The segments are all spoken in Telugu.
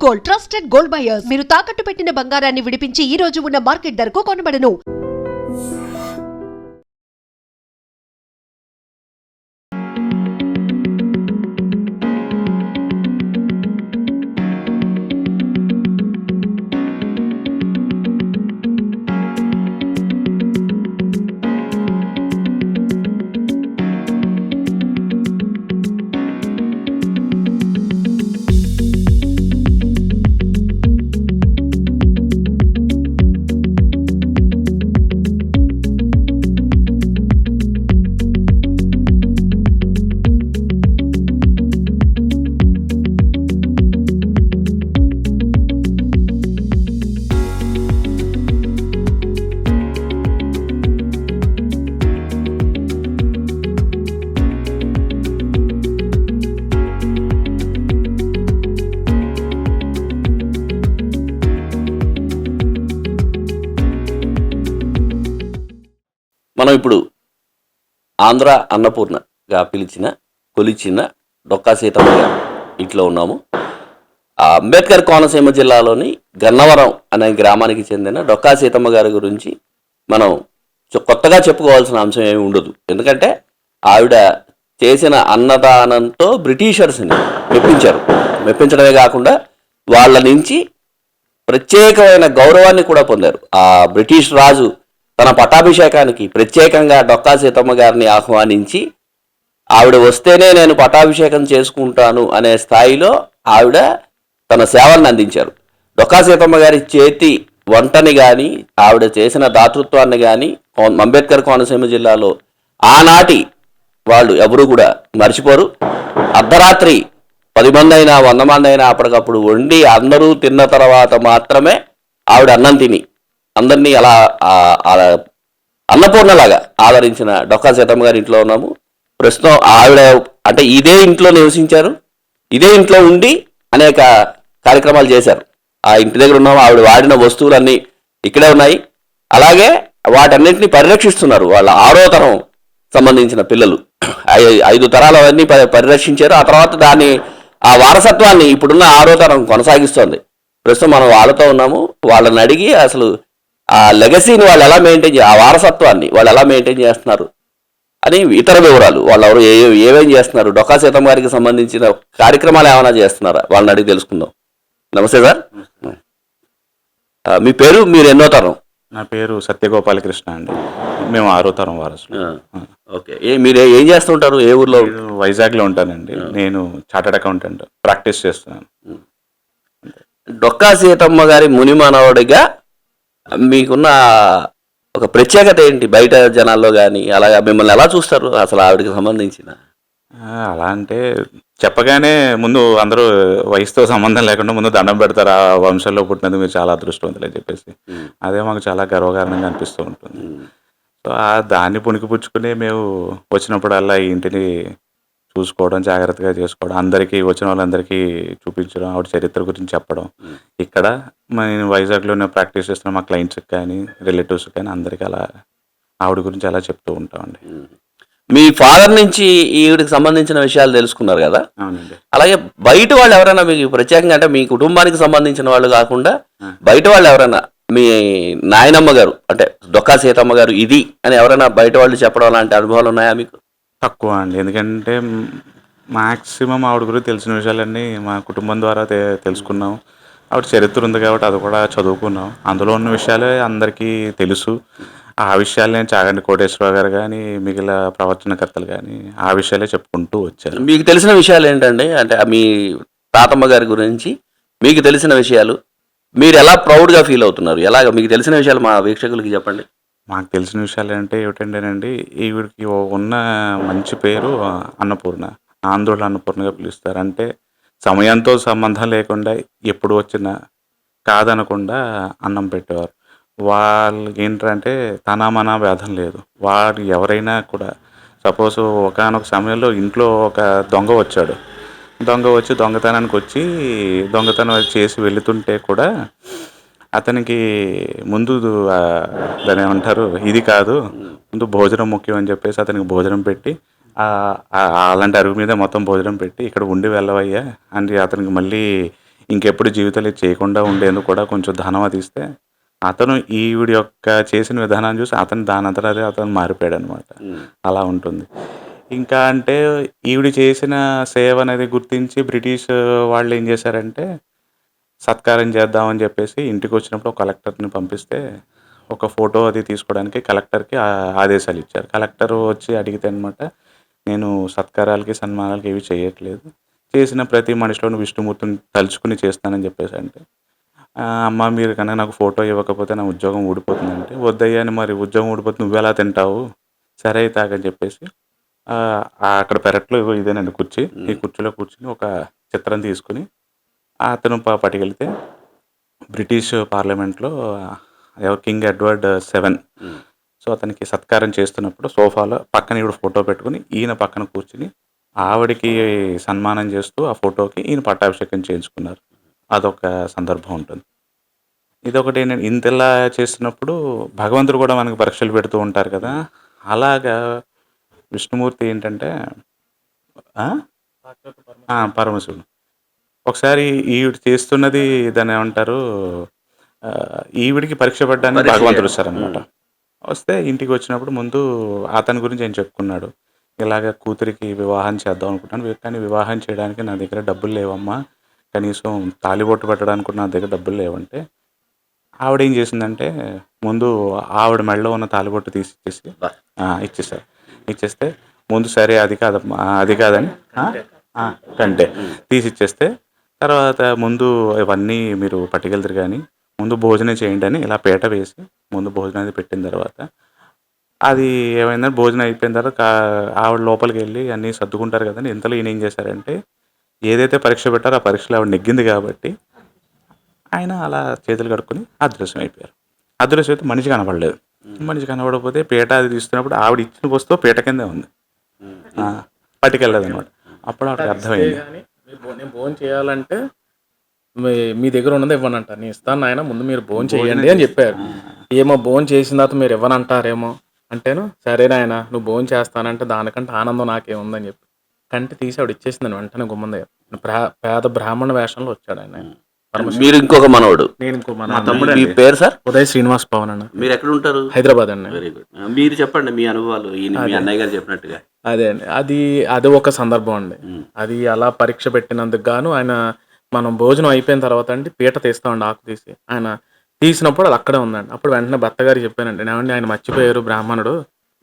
Gold, trusted gold buyers. మీరు తాకట్టు పెట్టిన బంగారాన్ని విడిపించి ఈ రోజు ఉన్న మార్కెట్ ధరకు కొనబడను. మనం ఇప్పుడు ఆంధ్ర అన్నపూర్ణగా కొలిచిన డొక్కా సీతమ్మ గారి ఇంట్లో ఉన్నాము. అంబేద్కర్ కోనసీమ జిల్లాలోని గన్నవరం అనే గ్రామానికి చెందిన డొక్కా సీతమ్మ గారి గురించి మనం కొత్తగా చెప్పుకోవాల్సిన అంశం ఏమి ఉండదు. ఎందుకంటే ఆవిడ చేసిన అన్నదానంతో బ్రిటిషర్స్ని మెప్పించడమే కాకుండా వాళ్ళ నుంచి ప్రత్యేకమైన గౌరవాన్ని కూడా పొందారు. ఆ బ్రిటిష్ రాజు తన పట్టాభిషేకానికి ప్రత్యేకంగా డొక్కా సీతమ్మ గారిని ఆహ్వానించి ఆవిడ వస్తేనే నేను పట్టాభిషేకం చేసుకుంటాను అనే స్థాయిలో ఆవిడ తన సేవలను అందించారు. డొక్కా సీతమ్మ గారి చేతి వంటని కానీ ఆవిడ చేసిన దాతృత్వాన్ని కానీ అంబేద్కర్ కోనసీమ జిల్లాలో ఆనాటి వాళ్ళు ఎవరు కూడా మర్చిపోరు. అర్ధరాత్రి 10 మంది అయినా 100 మంది అయినా అప్పటికప్పుడు వండి అందరూ తిన్న తర్వాత మాత్రమే ఆవిడ అన్నం తిని అందరినీ అలా అన్నపూర్ణలాగా ఆదరించిన డొక్కా సీతమ్మ గారి ఇంట్లో ఉన్నాము. ప్రస్తుతం ఆవిడ అంటే ఇదే ఇంట్లో నివసించారు, ఇదే ఇంట్లో ఉండి అనేక కార్యక్రమాలు చేశారు. ఆ ఇంటి దగ్గర ఉన్నాము. ఆవిడ వాడిన వస్తువులన్నీ ఇక్కడే ఉన్నాయి. అలాగే వాటన్నింటినీ పరిరక్షిస్తున్నారు వాళ్ళ 6వ తరం సంబంధించిన పిల్లలు. 5 తరాలు అవన్నీ పరిరక్షించారు. ఆ తర్వాత ఆ వారసత్వాన్ని ఇప్పుడున్న 6వ తరం కొనసాగిస్తోంది. ప్రస్తుతం మనం వాళ్ళతో ఉన్నాము. వాళ్ళని అడిగి అసలు ఆ లెగసీని వాళ్ళు ఎలా ఆ వారసత్వాన్ని వాళ్ళు ఎలా మెయింటైన్ చేస్తున్నారు అని ఇతర వివరాలు వాళ్ళు ఎవరు ఏమేం చేస్తున్నారు, డొక్కా సీతమ్మ గారికి సంబంధించిన కార్యక్రమాలు ఏమైనా చేస్తున్నారా వాళ్ళని అడిగి తెలుసుకుందాం. నమస్తే సార్, మీ పేరు, మీరు ఎన్నో తరం? నా పేరు సత్యగోపాలకృష్ణ అండి. మేము 6వ తరం వారసులు. ఓకే. మీరు ఏం చేస్తుంటారు? ఏ ఊర్లో? వైజాగ్లో ఉంటానండి. నేను చార్టర్డ్ అకౌంటెంట్ ప్రాక్టీస్ చేస్తున్నాను. డొక్కా సీతమ్మ గారి ముని మనవడిగా మీకున్న ఒక ప్రత్యేకత ఏంటి బయట జనాల్లో కానీ? అలాగా మిమ్మల్ని ఎలా చూస్తారు అసలు ఆవిడకి సంబంధించిన? అలా అంటే చెప్పగానే ముందు అందరూ వయసుతో సంబంధం లేకుండా ముందు దండం పెడతారు. ఆ వంశంలో పుట్టినందుకు మీరు చాలా అదృష్టవంతులని చెప్పేసి అదే మాకు చాలా గర్వకారణంగా అనిపిస్తూ ఉంటుంది. సో దాన్ని పుణికిపుచ్చుకుని మేము వచ్చినప్పుడల్లా ఈ ఇంటిని చూసుకోవడం, జాగ్రత్తగా చేసుకోవడం, అందరికీ వచ్చిన వాళ్ళందరికీ చూపించడం, ఆవిడ చరిత్ర గురించి చెప్పడం. ఇక్కడ నేను వైజాగ్లోనే ప్రాక్టీస్ చేస్తున్న మా క్లయింట్స్కి కానీ రిలేటివ్స్కి కానీ అందరికీ అలా ఆవిడ గురించి అలా చెప్తూ ఉంటామండి. మీ ఫాదర్ నుంచి ఈవిడికి సంబంధించిన విషయాలు తెలుసుకున్నారు కదా? అవునండి. అలాగే బయట వాళ్ళు ఎవరైనా మీకు ప్రత్యేకంగా, అంటే మీ కుటుంబానికి సంబంధించిన వాళ్ళు కాకుండా బయట వాళ్ళు ఎవరైనా మీ నాయనమ్మ గారు అంటే డొక్కా సీతమ్మ గారు ఇది అని ఎవరైనా బయట వాళ్ళు చెప్పడం లాంటి అనుభవాలు ఉన్నాయా మీకు? తక్కువ అండి. ఎందుకంటే మ్యాక్సిమం ఆవిడ గురించి తెలిసిన విషయాలన్నీ మా కుటుంబం ద్వారా తెలుసుకున్నాం. ఆవిడ చరిత్ర ఉంది కాబట్టి అది కూడా చదువుకున్నాం. అందులో ఉన్న విషయాలే అందరికీ తెలుసు. ఆ విషయాలు నేను చాగంటి కోటేశ్వరరావు గారు కానీ మిగిలిన ప్రవచనకర్తలు కానీ ఆ విషయాలే చెప్పుకుంటూ వచ్చారు. మీకు తెలిసిన విషయాలు ఏంటండి? అంటే మీ తాతమ్మ గారి గురించి మీకు తెలిసిన విషయాలు మీరు ఎలా ప్రౌడ్గా ఫీల్ అవుతున్నారు? ఎలాగ మీకు తెలిసిన విషయాలు మా వీక్షకులకి చెప్పండి. మాకు తెలిసిన విషయాలు అంటే ఏమిటంటేనండి, ఈవిడికి ఉన్న మంచి పేరు అన్నపూర్ణ, ఆంధ్రుల అన్నపూర్ణగా పిలుస్తారు. అంటే సమయంతో సంబంధం లేకుండా ఎప్పుడు వచ్చినా కాదనకుండా అన్నం పెట్టేవారు. వాళ్ళకి ఏంటంటే తనమన భేదం లేదు. వారు ఎవరైనా కూడా సపోజ్ ఒకానొక సమయంలో ఇంట్లో ఒక దొంగ వచ్చి దొంగతనానికి వచ్చి దొంగతనం చేసి వెళుతుంటే కూడా అతనికి ముందు దాన్ని ఏమంటారు, ఇది కాదు ముందు భోజనం ముఖ్యం అని చెప్పేసి అతనికి భోజనం పెట్టి అలాంటి అరుగు మీద మొత్తం భోజనం పెట్టి ఇక్కడ ఉండి వెళ్ళవయ్యా అని అతనికి మళ్ళీ ఇంకెప్పుడు జీవితంలో ఇది చేయకుండా ఉండేందుకు కూడా కొంచెం ధనం అది ఇస్తే, అతను ఈవిడ యొక్క చేసిన విధానాన్ని చూసి అతను దానంతట అదే అతను మారిపోయాడనమాట. అలా ఉంటుంది. ఇంకా అంటే ఈవిడ చేసిన సేవ అనేది గుర్తించి బ్రిటిష్ వాళ్ళు ఏం చేశారంటే, సత్కారం చేద్దామని చెప్పేసి ఇంటికొచ్చినప్పుడు ఒక కలెక్టర్‌ని పంపిస్తే, ఒక ఫోటో అది తీసుకోవడానికి కలెక్టర్‌కి ఆదేశాలు ఇచ్చారు. కలెక్టర్ వచ్చి అడిగితే అనమాట, "నేను సత్కారాలకి, సన్మానాలకి ఏవి చేయట్లేదు. చేసిన ప్రతి మనిషిలోను విష్ణుమూర్తిని తలుచుకుని చేస్తానని" చెప్పేసంటే, "అమ్మ మీరు కనుక నాకు ఫోటో ఇవ్వకపోతే నా ఉద్యోగం ఊడిపోతుందంటే", "వద్దయ్యా మరి ఉద్యోగం ఊడిపోతే నువ్వెలా తింటావు? సరే అయితే ఆగని" చెప్పేసి అక్కడ పెరట్లో ఇదేనండి కుర్చీ. ఈ కుర్చీలో కూర్చొని ఒక చిత్రం తీసుకొని అతను పట్టుకెళ్తే బ్రిటిష్ పార్లమెంట్‌లో కింగ్ ఎడ్వర్డ్ 7 సో, అతనికి సత్కారం చేస్తున్నప్పుడు సోఫాలో పక్కన ఈవిడ ఫోటో పెట్టుకొని, ఈయన పక్కన కూర్చొని ఆవిడకి సన్మానం చేస్తూ ఆ ఫోటోకి ఈయన పట్టాభిషేకం చేయించుకున్నారు. అదొక సందర్భం ఉంటుంది. ఇదొకటేంటంటే ఇంతలా చేస్తున్నప్పుడు భగవంతుడు కూడా మనకు పరీక్షలు పెడుతూ ఉంటారు కదా! అలాగా విష్ణుమూర్తి ఏంటంటే పరమశివుడు. ఒకసారి ఈవిడ చేస్తున్నది దాన్నేమంటారు, ఈవిడికి పరీక్ష పెట్టడానికి భగవంతుడు వచ్చారనమాట. వస్తే ఇంటికి వచ్చినప్పుడు ముందు అతని గురించి ఆయన చెప్పుకున్నాడు. ఇలాగ కూతురికి వివాహం చేద్దాం అనుకుంటున్నాను. కానీ వివాహం చేయడానికి నా దగ్గర డబ్బులు లేవమ్మా. కనీసం తాళిబొట్టు పెట్టడానికి కూడా నా దగ్గర డబ్బులు లేవంటే, ఆవిడేం చేసిందంటే ముందు ఆవిడ మెడలో ఉన్న తాళిబొట్టు తీసి ఇచ్చేసారు. ఇచ్చేస్తే ముందు సరే అది కాదమ్మా అది కాదని కంటే తీసిచ్చేస్తే, తర్వాత ముందు ఇవన్నీ మీరు పట్టుకెళ్తారు కానీ ముందు భోజనం చేయండి అని ఇలా పీట వేసి ముందు భోజనం అది పెట్టిన తర్వాత, అది ఏమైందంటే భోజనం అయిపోయిన తర్వాత ఆవిడ లోపలికి వెళ్ళి అన్నీ సర్దుకుంటారు కదండి. ఇంతలో ఈయన ఏం చేశారంటే, ఏదైతే పరీక్ష పెట్టారో ఆ పరీక్షలో ఆవిడ నెగ్గింది కాబట్టి ఆయన అలా చేతులు కడుక్కొని అదృశ్యం అయిపోయారు. అదృశ్యం అయితే మనిషి కనపడలేదు. మనిషి కనపడకపోతే పీట అది తీస్తున్నప్పుడు ఆవిడ ఇచ్చిన వస్తువు పీట కిందే ఉంది, పట్టుకెళ్ళలేదు అనమాట. అప్పుడు ఆవిడకి అర్థమైంది. నేను భోజనం చేయాలంటే మీ దగ్గర ఉన్నది ఇవ్వనంట. నేను ఇస్తాను నాయన, ముందు మీరు భోజనం చేయండి అని చెప్పారు. ఏమో భోజనం చేసిన తర్వాత మీరు ఇవ్వనంటారేమో అంటేను, సరే నాయన నువ్వు భోజనం చేస్తానంటే దానికంటే ఆనందం నాకేముందని చెప్పి కంటి తీసి ఆవిడ ఇచ్చేసిందని వెంటనే గుమ్మం దగ్గర. పేద బ్రాహ్మణ వేషంలో వచ్చాడు ఆయన. మీరు ఇంకొక మనవడు. నేను ఇంకో మా తమ్ముడు. మీ పేరు సార్? ఉదయ్ శ్రీనివాస్ పవన్ అన్న. మీరు ఎక్కడ ఉంటారు? హైదరాబాద్ అండి. Very good. మీరు చెప్పండి మీ అనుభవాలు, మీ అన్నయ్య గారు చెప్పినట్టుగా. అదే అండి, అది ఒక సందర్భం అండి. అది అలా పరీక్ష పెట్టినందుకు గాను ఆయన, మనం భోజనం అయిపోయిన తర్వాత అండి పీట తీస్తామండి ఆకు తీసి, ఆయన తీసినప్పుడు అది అక్కడే ఉందండి. అప్పుడు వెంటనే భర్త గారికి చెప్పానండి, ఏమండి ఆయన మర్చిపోయారు బ్రాహ్మణుడు,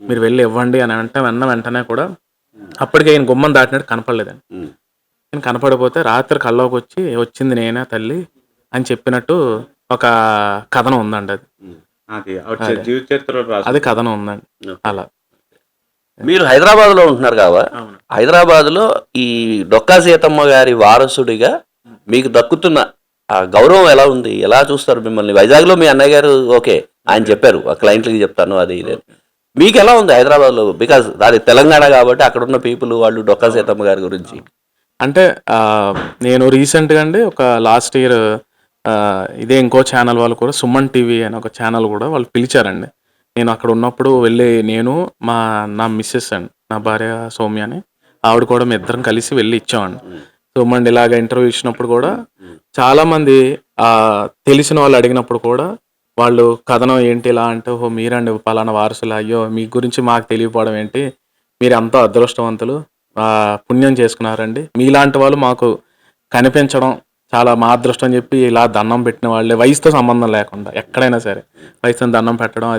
మీరు వెళ్ళి ఇవ్వండి అని వెంటనే కూడా అప్పటికి ఆయన గుమ్మం దాటినట్టు కనపడలేదండి. నేను కనపడిపోతే రాత్రి కల్లోకి వచ్చి, వచ్చింది నేనే తల్లి అని చెప్పినట్టు ఒక కథనం ఉందండి. అది కథనం ఉందండి. అలా మీరు హైదరాబాద్లో ఉంటున్నారు కావా? హైదరాబాద్లో ఈ డొక్కా సీతమ్మ గారి వారసుడిగా మీకు దక్కుతున్న ఆ గౌరవం ఎలా ఉంది? ఎలా చూస్తారు మిమ్మల్ని? వైజాగ్లో మీ అన్నయ్య గారు ఓకే ఆయన చెప్పారు, ఆ క్లయింట్లకి చెప్తాను అది ఇదే. మీకు ఎలా ఉంది హైదరాబాద్లో? బికాజ్ అది తెలంగాణ కాబట్టి అక్కడ ఉన్న పీపుల్ వాళ్ళు డొక్కా సీతమ్మ గారి గురించి అంటే, నేను రీసెంట్గా అండి ఒక లాస్ట్ ఇయర్ ఇదే ఇంకో ఛానల్ వాళ్ళు కూడా, సుమన్ టీవీ అని ఒక ఛానల్ కూడా వాళ్ళు పిలిచారండి. నేను అక్కడ ఉన్నప్పుడు వెళ్ళి, నేను నా మిస్సెస్ అండి, నా భార్య సౌమ్య అని, ఆవిడ కూడా మీ ఇద్దరం కలిసి వెళ్ళి ఇచ్చామండి. సుమన్ ఇలాగ ఇంటర్వ్యూ ఇచ్చినప్పుడు కూడా చాలామంది తెలిసిన వాళ్ళు అడిగినప్పుడు కూడా వాళ్ళు కథనం ఏంటి ఇలా అంటే, ఓహో మీరండి పలానా వారసులు, అయ్యో మీ గురించి మాకు తెలియకపోవడం ఏంటి, మీరు ఎంతో అదృష్టవంతులు, పుణ్యం చేసుకున్నారండి, మీలాంటి వాళ్ళు మాకు కనిపించడం చాలా మా అదృష్టం అని చెప్పి ఇలా దండం పెట్టిన వాళ్ళే, వయసుతో సంబంధం లేకుండా ఎక్కడైనా సరే వయసుతో దండం పెట్టడం,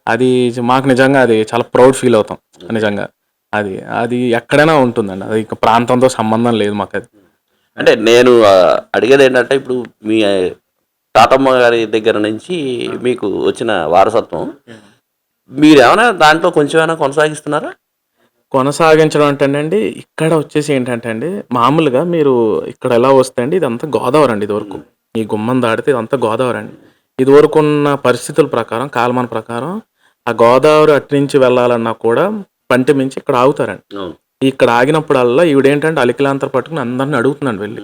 అది మాకు నిజంగా అది చాలా ప్రౌడ్ ఫీల్ అవుతాం నిజంగా. అది ఎక్కడైనా ఉంటుందండి, అది ఇంకా ప్రాంతంతో సంబంధం లేదు మాకు. అది అంటే నేను అడిగేది ఏంటంటే, ఇప్పుడు మీ తాతమ్మ గారి దగ్గర నుంచి మీకు వచ్చిన వారసత్వం మీరు ఏమైనా దాంట్లో కొంచెమైనా కొనసాగిస్తున్నారా? కొనసాగించడం అంటేనండి, ఇక్కడ వచ్చేసి ఏంటంటే అండి, మామూలుగా మీరు ఇక్కడ ఎలా వస్తే అండి, ఇదంతా గోదావరి అండి. ఇదివరకు ఈ గుమ్మం దాటితే ఇదంతా గోదావరి అండి. ఇదివరకు ఉన్న పరిస్థితుల ప్రకారం, కాలమాన ప్రకారం ఆ గోదావరి అటు నుంచి వెళ్ళాలన్నా కూడా పంటి మించి ఇక్కడ ఆగుతారండి. ఇక్కడ ఆగినప్పుడల్లా ఈవిడేంటంటే అలికిలాంతర పట్టుకుని అందరిని అడుగుతుందండి వెళ్ళి.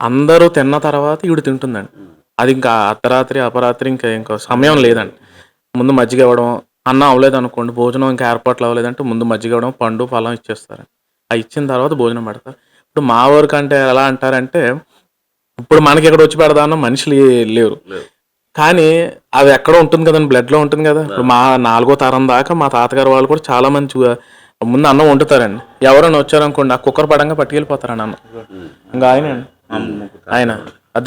అందరూ తిన్న తర్వాత ఈవిడ తింటుందండి. అది ఇంకా అర్ధరాత్రి అపరాత్రి ఇంకో సమయం లేదండి. ముందు మజ్జిగ ఇవ్వడం, అన్నం అవ్వలేదు అనుకోండి, భోజనం ఇంకా ఏర్పాట్లు అవ్వలేదంటే ముందు మజ్జిగ ఇవ్వడం, పండు ఫలం ఇచ్చేస్తారు. ఇచ్చిన తర్వాత భోజనం పెడతారు. ఇప్పుడు మా ఊరికి అంటే ఎలా అంటారంటే, ఇప్పుడు మనకి ఇక్కడ వచ్చి పెడదామన్న మనుషులు లేరు. కానీ అది ఎక్కడో ఉంటుంది కదండి, బ్లడ్లో ఉంటుంది కదా. ఇప్పుడు మా 4వ తరం దాకా మా తాతగారు వాళ్ళు కూడా చాలా మంది ముందు అన్నం వండుతారండి. ఎవరైనా వచ్చారనుకోండి ఆ కుక్కర్ పడంగా పట్టుకెళ్ళిపోతారండి అన్నం. ఇంకా ఆయన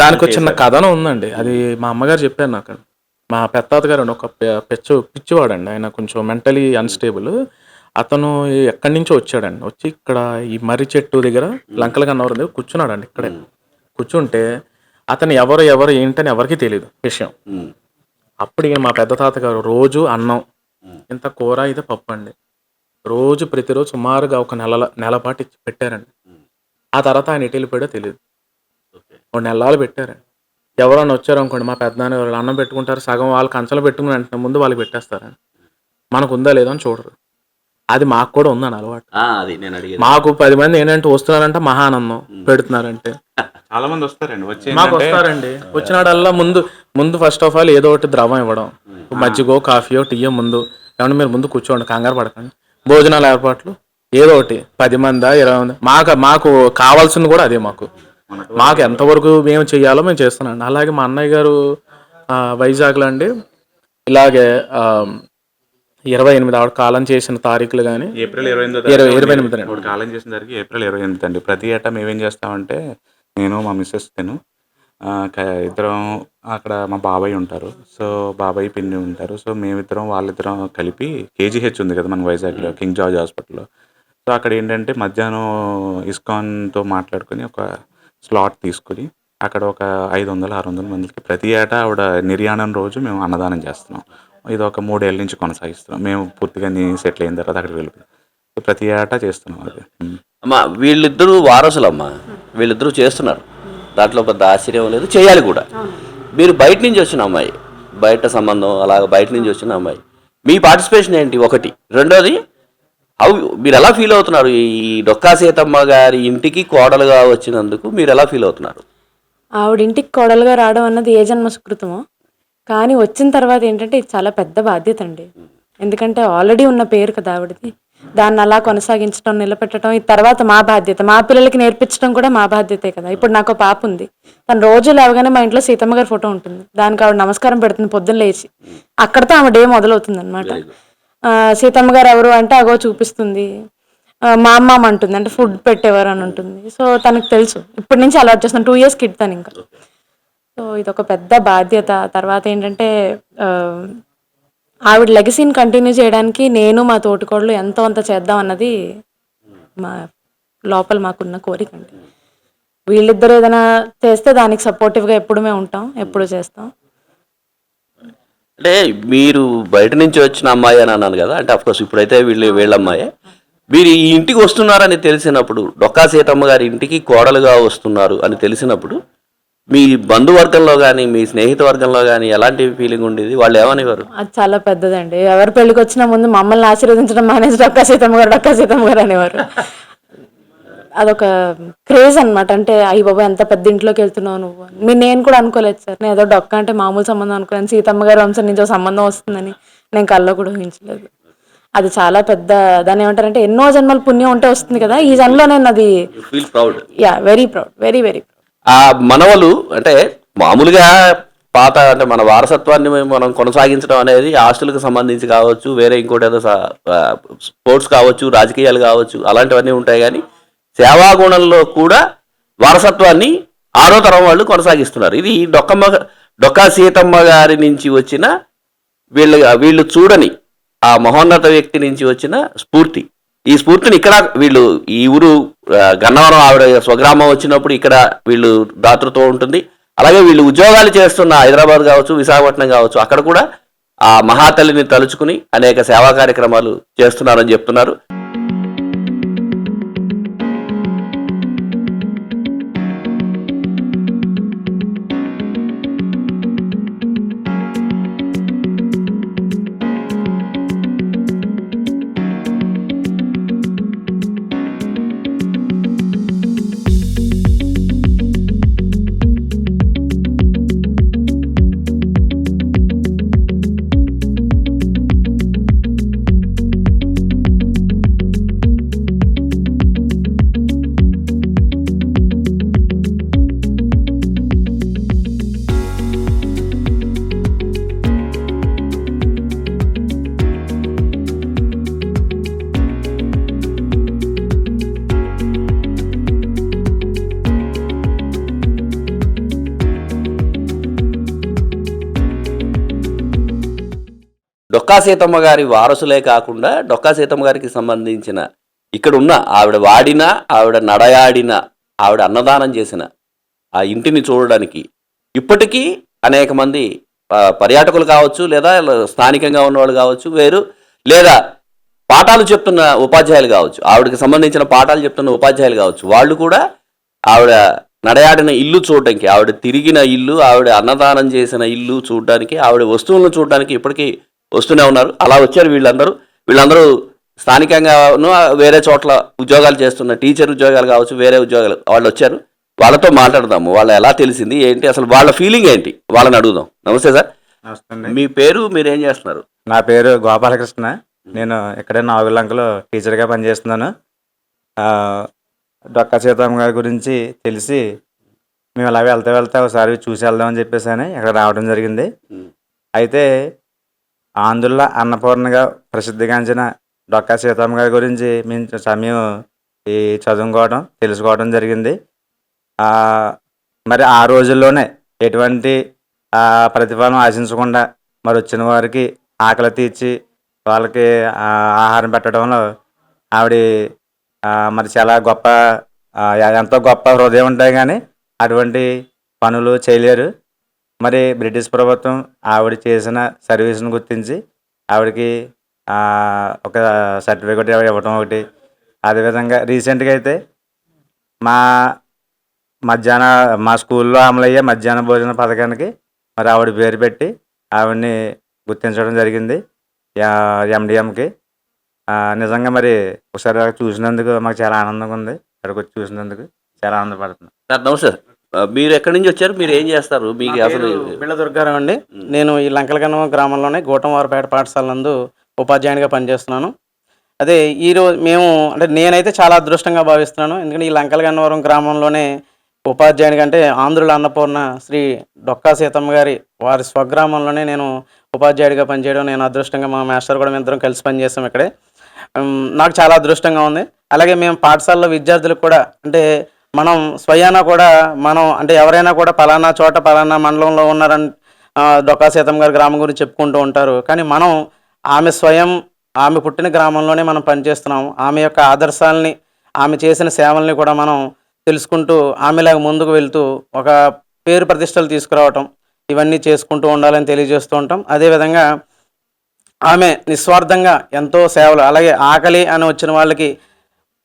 దానికి వచ్చిన కథనం ఉందండి. అది మా అమ్మగారు చెప్పారు నాకు. మా పెత్తాతగారు ఒక పిచ్చివాడండి. ఆయన కొంచెం మెంటలీ అన్స్టేబుల్. అతను ఎక్కడి నుంచో వచ్చాడండి. వచ్చి ఇక్కడ ఈ మర్రి చెట్టు దగ్గర లంకల గన్నవరం దగ్గర కూర్చున్నాడండి. ఇక్కడే కూర్చుంటే అతను ఎవరు ఏంటని ఎవరికి తెలియదు విషయం. అప్పుడు మా పెద్ద తాతగారు రోజు అన్నం ఇంత కూర ఇది పప్పు అండి రోజు ప్రతిరోజు సుమారుగా ఒక నెల పాటు ఇచ్చి పెట్టారండి. ఆ తర్వాత ఆయన ఎటు వెళ్ళిపోయాడో తెలియదు. 2 నెలలు పెట్టారండి. ఎవరైనా వచ్చారనుకోండి మా పెద్దనాన్న వాళ్ళు అన్నం పెట్టుకుంటారు, సగం వాళ్ళు కంచంలో పెట్టుకుని వెంటనే ముందు వాళ్ళకి పెట్టేస్తారండి. మనకు ఉందా లేదో అని చూడరు. అది మాకు కూడా ఉందని అలవాటు. మాకు 10 మంది ఏంటంటే వస్తున్నారంటే మహానందం, పెడుతున్నారంటే చాలా మంది వస్తారండి. మాకు వస్తారండి. వచ్చినాడల్లా ముందు ఫస్ట్ ఆఫ్ ఆల్ ఏదో ఒకటి ద్రవం ఇవ్వడం, మజ్జిగో కాఫీయో టీయో ముందు ఏమన్నా మీరు ముందు కూర్చోండి, కంగారు పడకండి. భోజనాల ఏర్పాట్లు ఏదో ఒకటి 10 మందా 20 మంది మాకు కావాల్సింది కూడా అదే. మాకు ఎంతవరకు మేము చెయ్యాలో మేము చేస్తున్నాండి. అలాగే మా అన్నయ్య గారు వైజాగ్లో అండి ఇలాగే 28 ఆవిడ కాలం చేసిన తారీఖులు కానీ ఏప్రిల్ 28 కాలం చేసిన తారీఖు ఏప్రిల్ 28 అండి. ప్రతి ఏటా మేమేం చేస్తామంటే నేను మా మిస్సెస్ ఇద్దరం అక్కడ మా బాబాయ్ ఉంటారు. సో బాబాయ్ పిన్ని ఉంటారు. సో మేమిద్దరం వాళ్ళిద్దరం కలిపి కేజీహెచ్ ఉంది కదా మన వైజాగ్లో కింగ్ జార్జ్ హాస్పిటల్లో. సో అక్కడ ఏంటంటే మధ్యాహ్నం ఇస్కాన్తో మాట్లాడుకొని ఒక స్లాట్ తీసుకుని అక్కడ ఒక 500-600 మందికి ప్రతి ఏటా ఆవిడ నిర్యాణం రోజు మేము అన్నదానం చేస్తున్నాం. ఇది ఒక 3 ఏళ్ళ నుంచి కొనసాగిస్తున్నాం. మేము పూర్తిగా సెటిల్ అయిన తర్వాత అక్కడికి వెళ్ళిపోయాం. ప్రతి ఏటా చేస్తున్నాం అది. అమ్మా వీళ్ళిద్దరూ వారసులమ్మా, వీళ్ళిద్దరూ చేస్తున్నారు, దాంట్లో పెద్ద ఆశ్చర్యం లేదు, చేయాలి కూడా. మీరు బయట నుంచి వచ్చిన అమ్మాయి, బయట సంబంధం అలాగ బయట నుంచి వచ్చిన అమ్మాయి, మీ పార్టిసిపేషన్ ఏంటి? ఒకటి. రెండోది, మీరు ఎలా ఫీల్ అవుతున్నారు? ఈ డొక్కా సీతమ్మ గారి ఇంటికి కోడలుగా వచ్చినందుకు మీరు ఎలా ఫీల్ అవుతున్నారు? ఆవిడ ఇంటికి కోడలుగా రావడం అన్నది ఏ జన్మ సుకృతమో, కానీ వచ్చిన తర్వాత ఏంటంటే ఇది చాలా పెద్ద బాధ్యత అండి. ఎందుకంటే ఆల్రెడీ ఉన్న పేరు కదా ఆవిడది, దాన్ని అలా కొనసాగించడం నిలబెట్టడం ఈ తర్వాత మా బాధ్యత. మా పిల్లలకి నేర్పించడం కూడా మా బాధ్యతే కదా. ఇప్పుడు నాకు పాప ఉంది, తను రోజు లేవగానే మా ఇంట్లో సీతమ్మ గారి ఫోటో ఉంటుంది, దానికి ఆవిడ నమస్కారం పెడుతుంది పొద్దున్న లేచి. అక్కడితో ఆమె డే మొదలవుతుంది అనమాట. సీతమ్మ గారు ఎవరు అంటే అగో చూపిస్తుంది, మా అమ్మ అంటుంది, అంటే ఫుడ్ పెట్టేవారు అని ఉంటుంది. సో తనకు తెలుసు, ఇప్పటి నుంచి అలవాటు చేస్తాను. 2 years కిడ్ తను ఇంకా. సో ఇదొక పెద్ద బాధ్యత. తర్వాత ఏంటంటే ఆవిడ లెగసీని కంటిన్యూ చేయడానికి నేను మా తోటికోడలు ఎంతో అంత చేద్దాం అన్నది మా లోపల మాకున్న కోరిక అండి. వీళ్ళిద్దరూ ఏదైనా చేస్తే దానికి సపోర్టివ్గా ఎప్పుడు మేము ఉంటాం, ఎప్పుడు చేస్తాం. అంటే మీరు బయట నుంచి వచ్చిన అమ్మాయి అని అన్నాను కదా, అంటే అఫ్కోర్స్ ఇప్పుడైతే వీళ్ళ అమ్మాయే. మీరు ఈ ఇంటికి వస్తున్నారని తెలిసినప్పుడు, డొక్కా సీతమ్మ గారి ఇంటికి కోడలుగా వస్తున్నారు అని తెలిసినప్పుడు మీ బంధువర్గంలో కానీ మీ స్నేహిత వర్గంలో కానీ ఎలాంటి ఫీలింగ్ ఉండేది? వాళ్ళు ఏమనేవారు? అది చాలా పెద్దదండి. ఎవరి పెళ్ళికి వచ్చినా ముందు మమ్మల్ని ఆశీర్వదించడం మానేసి డొక్కా సీతమ్మ గారు అనేవారు. అదొక క్రేజ్ అనమాట. అంటే అయ్యి బాబా ఎంత పెద్ద ఇంట్లోకి వెళ్తున్నావు నువ్వు అని. నేను కూడా అనుకోలేదు సార్, నేను ఏదో డొక్క అంటే మామూలు సంబంధం అనుకున్నాను, సీతమ్మ గారి వంశం నుంచి సంబంధం వస్తుందని నేను కల్లో కూడా ఊహించలేదు. అది చాలా పెద్ద, దాన్ని ఏమంటారంటే ఎన్నో జన్మల పుణ్యం ఉంటే వస్తుంది కదా, ఈ జన్మలో నేను అది feel proud. Yeah, very proud, very very proud. ఆ మనవలు అంటే మామూలుగా పాత అంటే మన వారసత్వాన్ని మనం కొనసాగించడం అనేది ఆస్తులకు సంబంధించి కావచ్చు, వేరే ఇంకోటి ఏదో స్పోర్ట్స్ కావచ్చు, రాజకీయాలు కావచ్చు, అలాంటివన్నీ ఉంటాయి. కానీ సేవాగుణంలో కూడా వారసత్వాన్ని 6వ తరం వాళ్ళు కొనసాగిస్తున్నారు. ఇది డొక్కా సీతమ్మ గారి నుంచి వచ్చిన వీళ్ళు చూడని ఆ మహోన్నత వ్యక్తి నుంచి వచ్చిన స్ఫూర్తి. ఈ స్ఫూర్తిని ఇక్కడ వీళ్ళు ఈ ఊరు గన్నవరం ఆవిడ స్వగ్రామం వచ్చినప్పుడు ఇక్కడ వీళ్ళు దాతృతో ఉంటుంది. అలాగే వీళ్ళు ఉద్యోగాలు చేస్తున్న హైదరాబాద్ కావచ్చు, విశాఖపట్నం కావచ్చు, అక్కడ కూడా ఆ మహాతల్లిని తలుచుకుని అనేక సేవా కార్యక్రమాలు చేస్తున్నారని చెప్తున్నారు. డొక్కా సీతమ్మ గారి వారసులే కాకుండా డొక్కా సీతమ్మ గారికి సంబంధించిన ఇక్కడున్న ఆవిడ వాడిన, ఆవిడ నడయాడిన, ఆవిడ అన్నదానం చేసిన ఆ ఇంటిని చూడడానికి ఇప్పటికీ అనేక మంది పర్యాటకులు కావచ్చు, లేదా స్థానికంగా ఉన్నవాళ్ళు కావచ్చు, లేదా పాఠాలు చెప్తున్న ఉపాధ్యాయులు కావచ్చు, ఆవిడకి సంబంధించిన పాఠాలు చెప్తున్న ఉపాధ్యాయులు కావచ్చు, వాళ్ళు కూడా ఆవిడ నడయాడిన ఇల్లు చూడడానికి, ఆవిడ తిరిగిన ఇల్లు, ఆవిడ అన్నదానం చేసిన ఇల్లు చూడడానికి, ఆవిడ వస్తువులను చూడడానికి ఇప్పటికీ వస్తూనే ఉన్నారు. అలా వచ్చారు వీళ్ళందరూ స్థానికంగాను వేరే చోట్ల ఉద్యోగాలు చేస్తున్న టీచర్ ఉద్యోగాలు కావచ్చు, వేరే ఉద్యోగాలు వాళ్ళు వచ్చారు. వాళ్ళతో మాట్లాడదాము. వాళ్ళు ఎలా తెలిసింది ఏంటి, అసలు వాళ్ళ ఫీలింగ్ ఏంటి, వాళ్ళని అడుగుదాం. నమస్తే సార్. నమస్తే. మీ పేరు, మీరేం చేస్తున్నారు? నా పేరు గోపాలకృష్ణ. నేను ఇక్కడే నాగులంకలో టీచర్గా పనిచేస్తున్నాను. డొక్కా సీతమ్మ గారి గురించి తెలిసి మేము అలా వెళ్తా ఒకసారి చూసి వెళ్దామని చెప్పేసి అని ఇక్కడ రావడం జరిగింది. అయితే ఆంధ్రుల అన్నపూర్ణగా ప్రసిద్ధిగాంచిన డొక్కా సీతమ్మ గారి గురించి మేము చదువుకోవడం తెలుసుకోవడం జరిగింది. మరి ఆ రోజుల్లోనే ఎటువంటి ప్రతిఫలం ఆశించకుండా మరి వచ్చిన వారికి ఆకలి తీర్చి వాళ్ళకి ఆహారం పెట్టడంలో ఆవిడ మరి చాలా ఎంతో గొప్ప హృదయం ఉంటాయి, కానీ అటువంటి పనులు చేయలేరు. మరి బ్రిటిష్ ప్రభుత్వం ఆవిడ చేసిన సర్వీస్ను గుర్తించి ఆవిడకి ఒక సర్టిఫికెట్ ఇవ్వటం ఒకటి. అదేవిధంగా రీసెంట్గా అయితే మా స్కూల్లో అమలయ్యే మధ్యాహ్న భోజన పథకానికి మరి ఆవిడ పేరు పెట్టి ఆవిడని గుర్తించడం జరిగింది ఎండిఎంకి. నిజంగా మరి ఒకసారి చూసినందుకు మాకు చాలా ఆనందంగా ఉంది. అక్కడికి వచ్చి చూసినందుకు చాలా ఆనందపడుతుంది. సార్ నమస్తే. మీరు ఎక్కడి నుంచి వచ్చారు, మీరు ఏం చేస్తారు? మీకు అసలు బిళ్ళ దుర్గారావు అండి. నేను ఈ లంకలగన్న గ్రామంలోనే గోటంవారిపేట పాఠశాల నందు ఉపాధ్యాయునిగా పనిచేస్తున్నాను. అదే ఈరోజు నేనైతే చాలా అదృష్టంగా భావిస్తున్నాను. ఎందుకంటే ఈ లంకలగన్నవరం గ్రామంలోనే ఉపాధ్యాయునిగా, అంటే ఆంధ్రుల అన్నపూర్ణ శ్రీ డొక్కా సీతమ్మ గారి వారి స్వగ్రామంలోనే నేను ఉపాధ్యాయుడిగా పనిచేయడం నేను అదృష్టంగా, మా మాస్టర్ కూడా మేము ఇద్దరం కలిసి పనిచేస్తాం ఇక్కడే. నాకు చాలా అదృష్టంగా ఉంది. అలాగే మేము పాఠశాలలో విద్యార్థులకు కూడా, అంటే మనం స్వయానా కూడా అంటే ఎవరైనా కూడా పలానా చోట పలానా మండలంలో ఉన్నారని డొక్కా సీతమ్మ గారి గ్రామం గురించి చెప్పుకుంటూ ఉంటారు. కానీ మనం ఆమె పుట్టిన గ్రామంలోనే మనం పనిచేస్తున్నాం. ఆమె యొక్క ఆదర్శాలని, ఆమె చేసిన సేవల్ని కూడా మనం తెలుసుకుంటూ ఆమెలాగా ముందుకు వెళ్తూ ఒక పేరు ప్రతిష్టలు తీసుకురావటం, ఇవన్నీ చేసుకుంటూ ఉండాలని తెలియజేస్తూ ఉంటాం. అదేవిధంగా ఆమె నిస్వార్థంగా ఎంతో సేవలు, అలాగే ఆకలి అని వచ్చిన వాళ్ళకి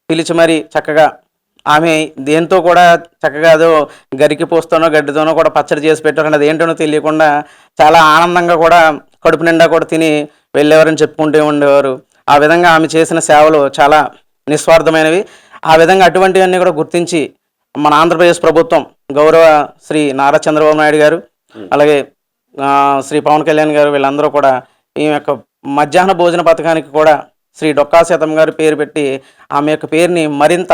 పిలిచి మరీ చక్కగా ఆమె దేంతో కూడా చక్కగా అదో గరికి పోస్తానో గడ్డితోనో కూడా పచ్చడి చేసి పెట్టారు. అది ఏంటనో తెలియకుండా చాలా ఆనందంగా కూడా కడుపు నిండా కూడా తిని వెళ్ళేవారని చెప్పుకుంటూ ఉండేవారు. ఆ విధంగా ఆమె చేసిన సేవలు చాలా నిస్వార్థమైనవి. ఆ విధంగా అటువంటివన్నీ కూడా గుర్తించి మన ఆంధ్రప్రదేశ్ ప్రభుత్వం గౌరవ శ్రీ నారా చంద్రబాబు నాయుడు గారు, అలాగే శ్రీ పవన్ కళ్యాణ్ గారు, వీళ్ళందరూ కూడా ఈ యొక్క మధ్యాహ్న భోజన పథకానికి కూడా శ్రీ డొక్కా సీతమ్మ గారి పేరు పెట్టి ఆమె యొక్క పేరుని మరింత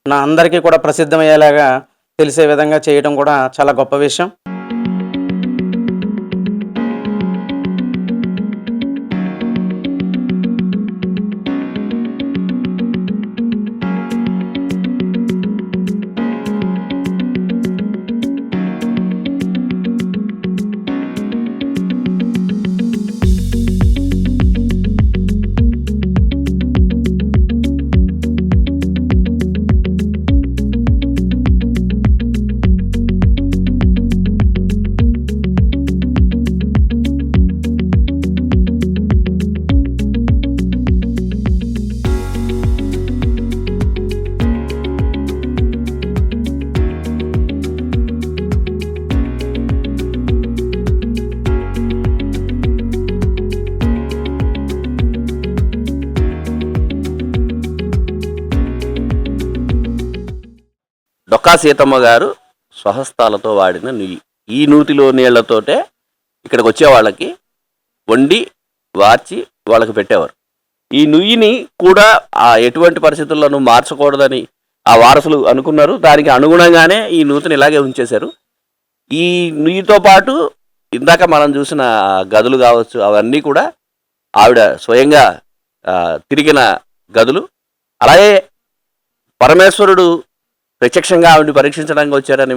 అందరికీ కూడా ప్రసిద్ధమయ్యేలాగా తెలిసే విధంగా చేయడం కూడా చాలా గొప్ప విషయం. డొక్కా సీతమ్మ గారు స్వహస్తాలతో వాడిన నుయ్యి, ఈ నూతిలో నీళ్లతోటే ఇక్కడికి వచ్చే వాళ్ళకి వండి వార్చి వాళ్ళకి పెట్టేవారు. ఈ నుయ్యిని కూడా ఎటువంటి పరిస్థితుల్లోనూ మార్చకూడదని ఆ వారసులు అనుకున్నారు. దానికి అనుగుణంగానే ఈ నూతిని ఇలాగే ఉంచేశారు. ఈ నుయ్యితో పాటు ఇందాక మనం చూసిన గదులు కావచ్చు, అవన్నీ కూడా ఆవిడ స్వయంగా తిరిగిన గదులు. అలాగే పరమేశ్వరుడు ప్రత్యక్షంగా ఆవిడని పరీక్షించడానికి వచ్చారని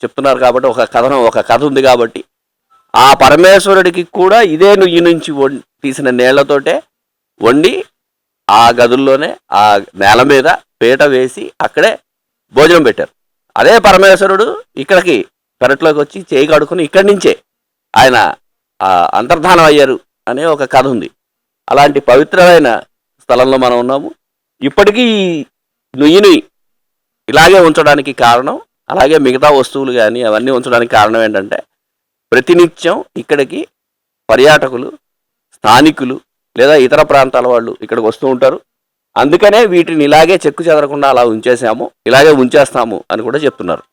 చెప్తున్నారు కాబట్టి ఒక కథ ఉంది కాబట్టి ఆ పరమేశ్వరుడికి కూడా ఇదే నుయ్యి నుంచి తీసిన నీళ్లతోటే వండి ఆ గదుల్లోనే ఆ నేల మీద పీట వేసి అక్కడే భోజనం పెట్టారు. అదే పరమేశ్వరుడు ఇక్కడికి పెరట్లోకి వచ్చి చేయి కడుక్కుని ఇక్కడి నుంచే ఆయన అంతర్ధానం అయ్యారు అనే ఒక కథ ఉంది. అలాంటి పవిత్రమైన స్థలంలో మనం ఉన్నాము. ఇప్పటికీ నుయ్యిని ఇలాగే ఉంచడానికి కారణం, అలాగే మిగతా వస్తువులు కానీ అవన్నీ ఉంచడానికి కారణం ఏంటంటే ప్రతినిత్యం ఇక్కడికి పర్యాటకులు, స్థానికులు లేదా ఇతర ప్రాంతాల వాళ్ళు ఇక్కడికి వస్తూ ఉంటారు. అందుకనే వీటిని ఇలాగే చెక్కు చెదరకుండా అలా ఉంచేసాము, ఇలాగే ఉంచేస్తాము అని కూడా చెప్తున్నారు.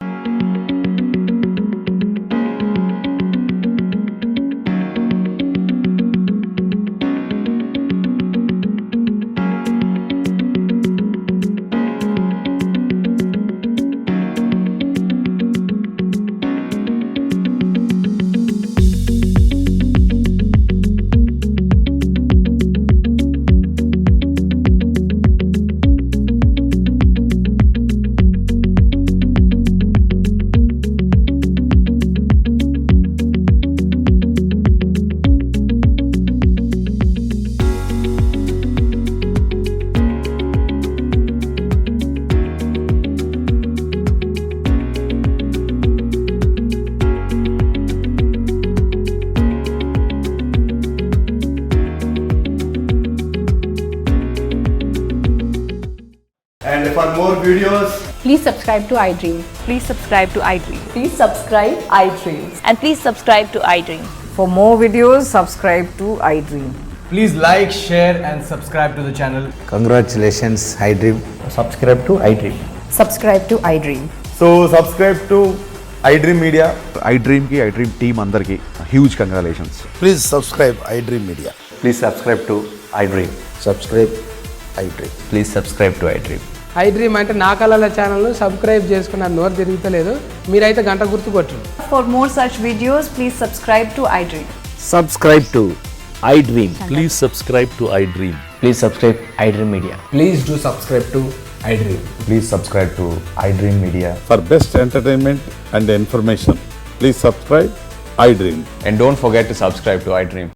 And for more videos, please subscribe to iDream. Please subscribe to iDream. Please subscribe iDream. And please subscribe to iDream. For more videos, subscribe to iDream. please like, share and subscribe to the channel. Congratulations iDream. Subscribe to iDream. Subscribe to iDream. So subscribe to iDream Media. iDream ki iDream team andarki huge congratulations. Please subscribe iDream Media. Please subscribe to iDream. Subscribe iDream. Please subscribe to iDream. iDream అంటే నా కళల ఛానల్ను సబ్స్క్రైబ్ చేసుకున్న నోరు తిరుగుతలేదు, మీరైతే గంట గుర్తు కొట్టండి. For more such videos, please subscribe to iDream. Subscribe to iDream. Please subscribe to iDream. Please subscribe iDream Media. Please do subscribe to iDream. Please subscribe to iDream Media. For best entertainment and information, please subscribe iDream. And don't forget to subscribe to iDream.